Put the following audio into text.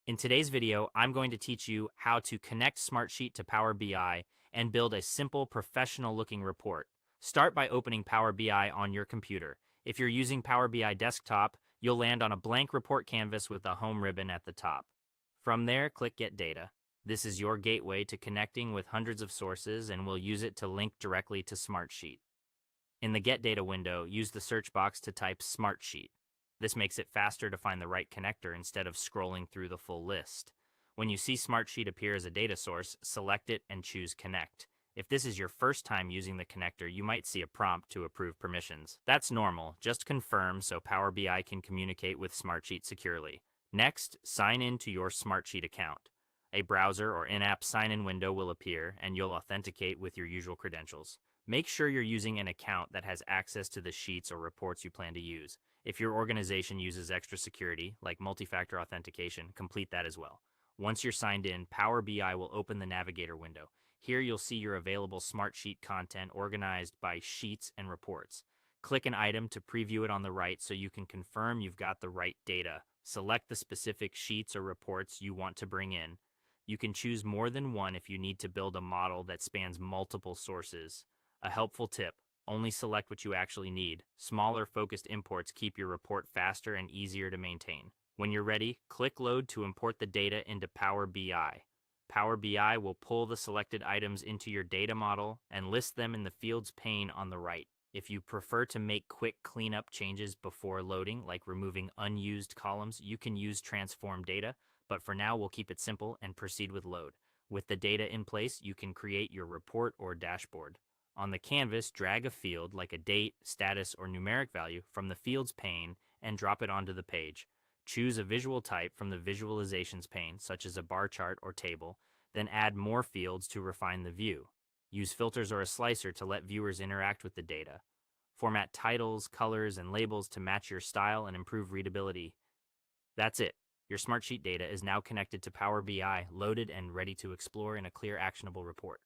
In today's video, I'm going to teach you how to connect Smartsheet to Power BI and build a simple professional-looking report. Start by opening Power BI on your computer. If you're using Power BI Desktop, you'll land on a blank report canvas with a home ribbon at the top. From there, click Get Data. This is your gateway to connecting with hundreds of sources, and we'll use it to link directly to Smartsheet. In the Get Data window, use the search box to type Smartsheet. This makes it faster to find the right connector instead of scrolling through the full list. When you see Smartsheet appear as a data source, select it and choose Connect. If this is your first time using the connector, you might see a prompt to approve permissions. That's normal. Just confirm so Power BI can communicate with Smartsheet securely. Next, sign in to your Smartsheet account. A browser or in-app sign-in window will appear, and you'll authenticate with your usual credentials. Make sure you're using an account that has access to the sheets or reports you plan to use. If your organization uses extra security, like multi-factor authentication, complete that as well. Once you're signed in, Power BI will open the Navigator window. Here you'll see your available Smartsheet content organized by sheets and reports. Click an item to preview it on the right so you can confirm you've got the right data. Select the specific sheets or reports you want to bring in. You can choose more than one if you need to build a model that spans multiple sources. A helpful tip: only select what you actually need. Smaller, focused imports keep your report faster and easier to maintain. When you're ready, click Load to import the data into Power BI. Power BI will pull the selected items into your data model and list them in the Fields pane on the right. If you prefer to make quick cleanup changes before loading, like removing unused columns, you can use Transform Data, but for now we'll keep it simple and proceed with Load. With the data in place, you can create your report or dashboard. On the canvas, drag a field like a date, status, or numeric value from the Fields pane and drop it onto the page. Choose a visual type from the Visualizations pane, such as a bar chart or table, then add more fields to refine the view. Use filters or a slicer to let viewers interact with the data. Format titles, colors, and labels to match your style and improve readability. That's it. Your Smartsheet data is now connected to Power BI, loaded and ready to explore in a clear, actionable report.